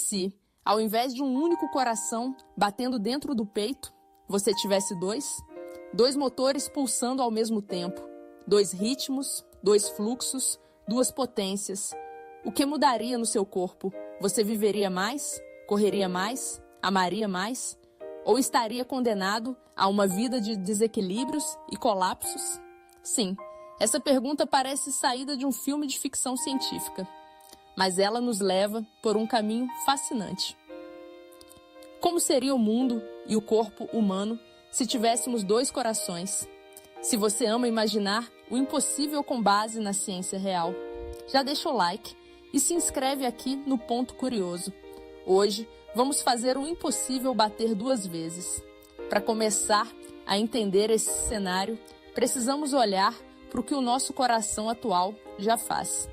se, ao invés de um único coração batendo dentro do peito, você tivesse dois motores pulsando ao mesmo tempo, 2 ritmos, 2 fluxos, 2 potências? O que mudaria no seu corpo? Você viveria mais? Correria mais? Amaria mais? Ou estaria condenado a uma vida de desequilíbrios e colapsos? Sim, essa pergunta parece saída de um filme de ficção científica, mas ela nos leva por um caminho fascinante. Como seria o mundo e o corpo humano se tivéssemos 2 corações? Se você ama imaginar o impossível com base na ciência real, já deixa o like e se inscreve aqui no Ponto Curioso. Hoje vamos fazer o impossível bater 2 vezes. Para começar a entender esse cenário, precisamos olhar para o que o nosso coração atual já faz.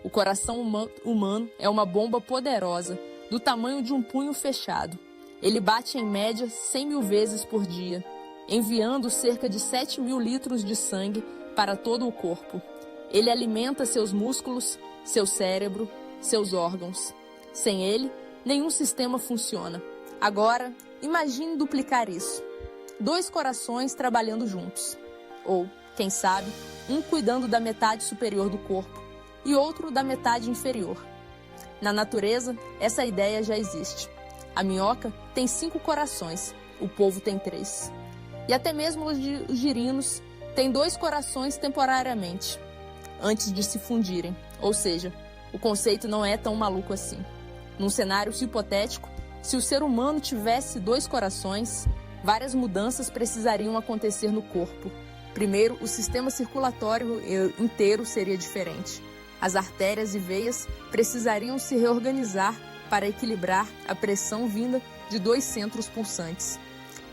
O coração humano é uma bomba poderosa, do tamanho de um punho fechado. Ele bate em média 100.000 vezes por dia, enviando cerca de 7.000 litros de sangue para todo o corpo. Ele alimenta seus músculos, seu cérebro, seus órgãos. Sem ele, nenhum sistema funciona. Agora, imagine duplicar isso. 2 corações trabalhando juntos. Ou, quem sabe, um cuidando da metade superior do corpo e outro da metade inferior. Na natureza, essa ideia já existe. A minhoca tem 5 corações, o polvo tem 3. E até mesmo os girinos têm 2 corações temporariamente, antes de se fundirem. Ou seja, o conceito não é tão maluco assim. Num cenário hipotético, se o ser humano tivesse 2 corações, várias mudanças precisariam acontecer no corpo. Primeiro, o sistema circulatório inteiro seria diferente. As artérias e veias precisariam se reorganizar para equilibrar a pressão vinda de 2 centros pulsantes.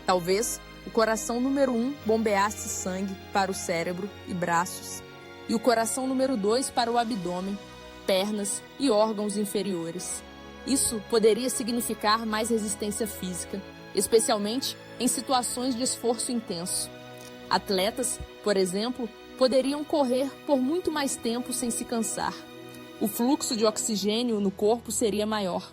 Talvez o coração número 1 bombeasse sangue para o cérebro e braços, e o coração número 2 para o abdômen, pernas e órgãos inferiores. Isso poderia significar mais resistência física, especialmente em situações de esforço intenso. Atletas, por exemplo, poderiam correr por muito mais tempo sem se cansar. O fluxo de oxigênio no corpo seria maior.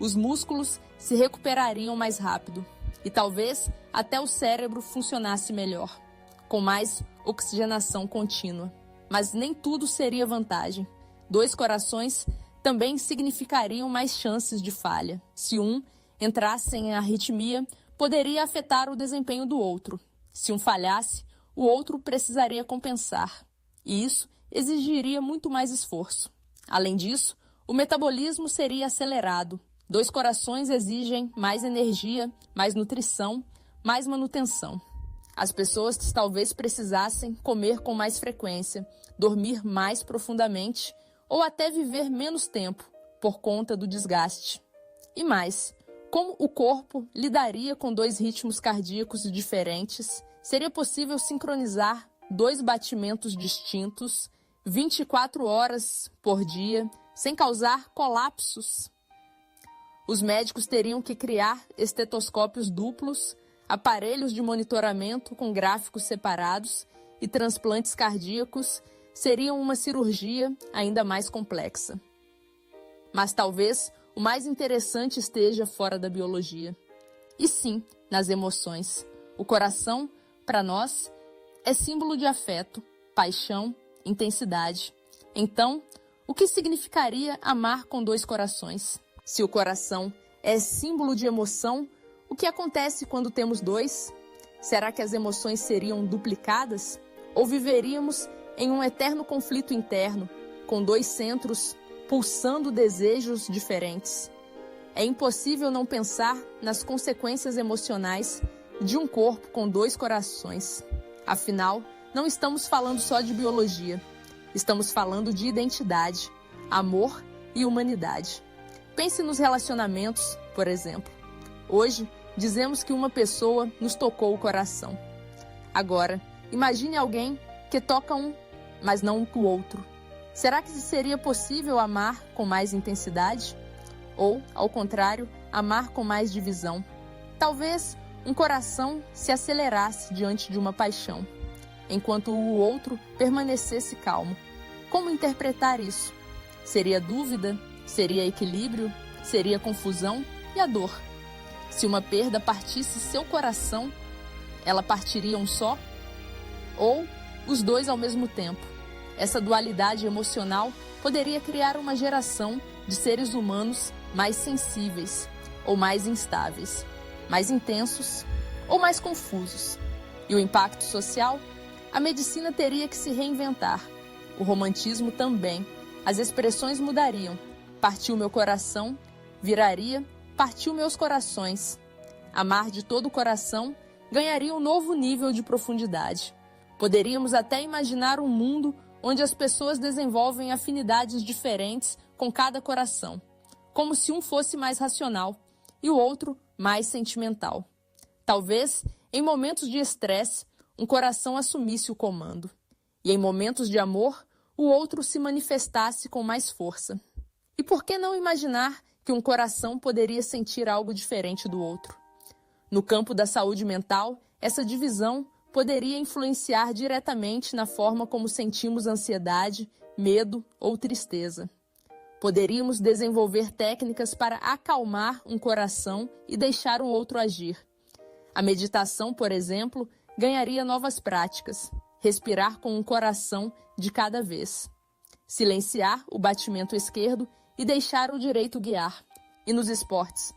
Os músculos se recuperariam mais rápido. E talvez até o cérebro funcionasse melhor, com mais oxigenação contínua. Mas nem tudo seria vantagem. 2 corações também significariam mais chances de falha. Se um entrasse em arritmia, poderia afetar o desempenho do outro. Se um falhasse, o outro precisaria compensar. E isso exigiria muito mais esforço. Além disso, o metabolismo seria acelerado. 2 corações exigem mais energia, mais nutrição, mais manutenção. As pessoas talvez precisassem comer com mais frequência, dormir mais profundamente ou até viver menos tempo por conta do desgaste. E mais, como o corpo lidaria com 2 ritmos cardíacos diferentes? Seria possível sincronizar 2 batimentos distintos 24 horas por dia, sem causar colapsos? Os médicos teriam que criar estetoscópios duplos, aparelhos de monitoramento com gráficos separados e transplantes cardíacos seriam uma cirurgia ainda mais complexa. Mas talvez o mais interessante esteja fora da biologia. E sim, nas emoções. O coração, para nós, é símbolo de afeto, paixão, intensidade. Então, o que significaria amar com 2 corações? Se o coração é símbolo de emoção, o que acontece quando temos 2? Será que as emoções seriam duplicadas? Ou viveríamos em um eterno conflito interno, com 2 centros pulsando desejos diferentes? É impossível não pensar nas consequências emocionais de um corpo com 2 corações. Afinal, não estamos falando só de biologia. Estamos falando de identidade, amor e humanidade. Pense nos relacionamentos, por exemplo. Hoje, dizemos que uma pessoa nos tocou o coração. Agora, imagine alguém que toca um, mas não o outro. Será que seria possível amar com mais intensidade? Ou, ao contrário, amar com mais divisão? Talvez um coração se acelerasse diante de uma paixão, enquanto o outro permanecesse calmo. Como interpretar isso? Seria dúvida? Seria equilíbrio? seria a confusão e a dor. Se uma perda partisse seu coração, ela partiria um só? Ou os dois ao mesmo tempo? Essa dualidade emocional poderia criar uma geração de seres humanos mais sensíveis ou mais instáveis, mais intensos ou mais confusos. E o impacto social? A medicina teria que se reinventar. O romantismo também. As expressões mudariam. Partiu meu coração, viraria, partiu meus corações. Amar de todo o coração ganharia um novo nível de profundidade. Poderíamos até imaginar um mundo onde as pessoas desenvolvem afinidades diferentes com cada coração, como se um fosse mais racional e o outro mais sentimental. Talvez, em momentos de estresse, um coração assumisse o comando, e em momentos de amor, o outro se manifestasse com mais força. E por que não imaginar que um coração poderia sentir algo diferente do outro? No campo da saúde mental, essa divisão poderia influenciar diretamente na forma como sentimos ansiedade, medo ou tristeza. Poderíamos desenvolver técnicas para acalmar um coração e deixar o outro agir. A meditação, por exemplo, ganharia novas práticas. Respirar com um coração de cada vez. Silenciar o batimento esquerdo e deixar o direito guiar. E nos esportes?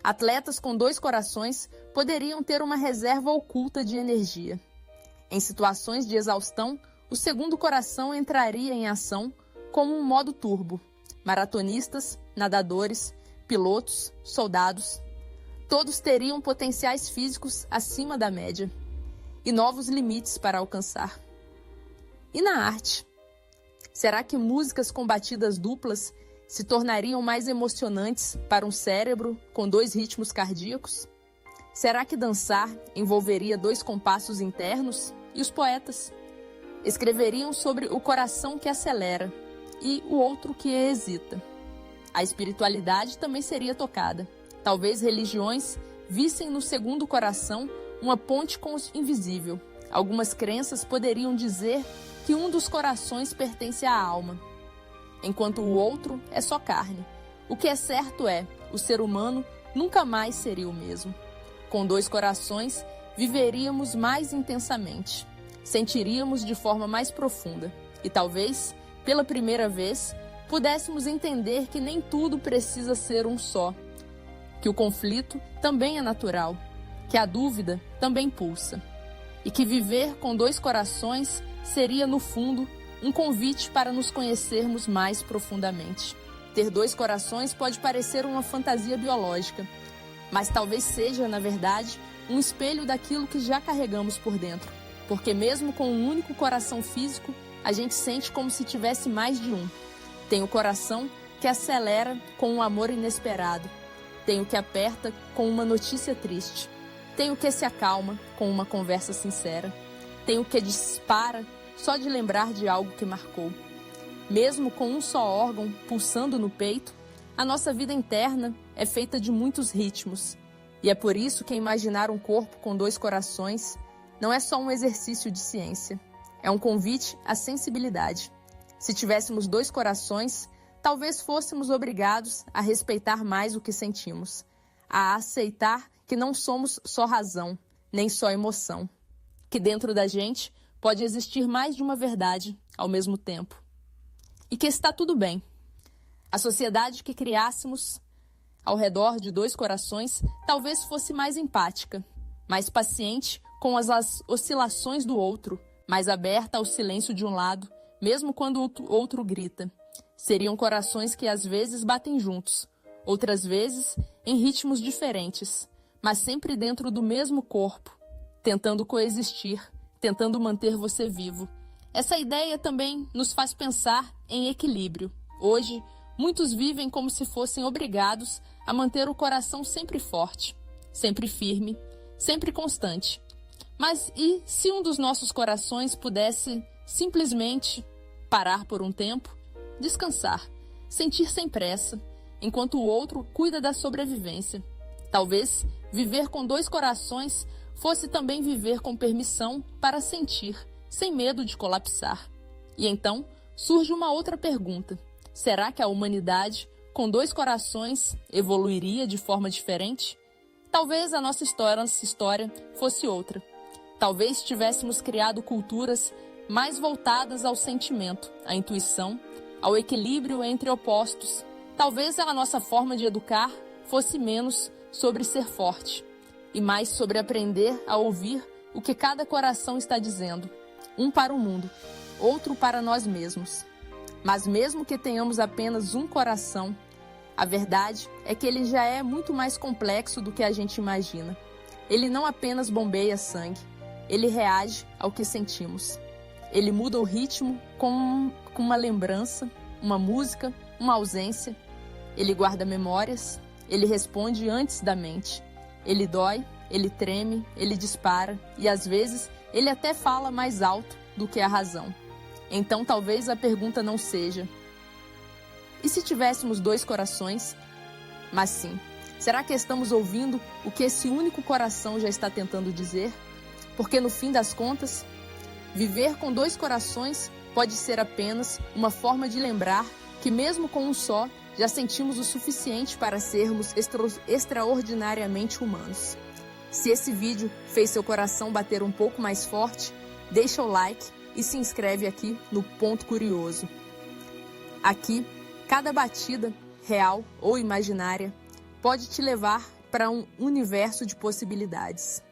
Atletas com dois corações poderiam ter uma reserva oculta de energia. Em situações de exaustão, o segundo coração entraria em ação como um modo turbo. Maratonistas, nadadores, pilotos, soldados, todos teriam potenciais físicos acima da média e novos limites para alcançar. E na arte? Será que músicas com batidas duplas se tornariam mais emocionantes para um cérebro com dois ritmos cardíacos? Será que dançar envolveria dois compassos internos? E os poetas? Escreveriam sobre o coração que acelera e o outro que hesita. A espiritualidade também seria tocada. Talvez religiões vissem no segundo coração uma ponte com o invisível. Algumas crenças poderiam dizer que um dos corações pertence à alma, enquanto o outro é só carne. O que é certo é, o ser humano nunca mais seria o mesmo. Com dois corações, viveríamos mais intensamente, sentiríamos de forma mais profunda e talvez, pela primeira vez, pudéssemos entender que nem tudo precisa ser um só, que o conflito também é natural, que a dúvida também pulsa e que viver com dois corações seria, no fundo, um convite para nos conhecermos mais profundamente. Ter dois corações pode parecer uma fantasia biológica, mas talvez seja, na verdade, um espelho daquilo que já carregamos por dentro, porque mesmo com um único coração físico, a gente sente como se tivesse mais de um. Tem o coração que acelera com um amor inesperado, tem o que aperta com uma notícia triste, tem o que se acalma com uma conversa sincera, tem o que dispara só de lembrar de algo que marcou. Mesmo com um só órgão pulsando no peito, a nossa vida interna é feita de muitos ritmos. E é por isso que imaginar um corpo com dois corações não é só um exercício de ciência, é um convite à sensibilidade. Se tivéssemos dois corações, talvez fôssemos obrigados a respeitar mais o que sentimos, a aceitar que não somos só razão, nem só emoção, que dentro da gente pode existir mais de uma verdade ao mesmo tempo. E que está tudo bem. A sociedade que criássemos ao redor de dois corações talvez fosse mais empática, mais paciente com as oscilações do outro, mais aberta ao silêncio de um lado, mesmo quando o outro grita. Seriam corações que às vezes batem juntos, outras vezes em ritmos diferentes, mas sempre dentro do mesmo corpo, tentando coexistir, tentando manter você vivo. Essa ideia também nos faz pensar em equilíbrio. Hoje, muitos vivem como se fossem obrigados a manter o coração sempre forte, sempre firme, sempre constante. Mas e se um dos nossos corações pudesse simplesmente parar por um tempo, descansar, sentir sem pressa, enquanto o outro cuida da sobrevivência? Talvez viver com dois corações fosse também viver com permissão para sentir, sem medo de colapsar. E então surge uma outra pergunta. Será que a humanidade com 2 corações, evoluiria de forma diferente? Talvez a nossa história fosse outra. Talvez tivéssemos criado culturas mais voltadas ao sentimento, à intuição, ao equilíbrio entre opostos. Talvez a nossa forma de educar fosse menos sobre ser forte e mais sobre aprender a ouvir o que cada coração está dizendo, um para o mundo, outro para nós mesmos. Mas mesmo que tenhamos apenas um coração, a verdade é que ele já é muito mais complexo do que a gente imagina. Ele não apenas bombeia sangue, ele reage ao que sentimos. Ele muda o ritmo com uma lembrança, uma música, uma ausência. Ele guarda memórias, ele responde antes da mente. Ele dói, ele treme, ele dispara e às vezes ele até fala mais alto do que a razão. Então talvez a pergunta não seja: e se tivéssemos 2 corações? Mas sim, será que estamos ouvindo o que esse único coração já está tentando dizer? Porque no fim das contas, viver com 2 corações pode ser apenas uma forma de lembrar que mesmo com um só, já sentimos o suficiente para sermos extraordinariamente humanos. Se esse vídeo fez seu coração bater um pouco mais forte, deixa o like e se inscreve aqui no Ponto Curioso. Aqui, cada batida, real ou imaginária, pode te levar para um universo de possibilidades.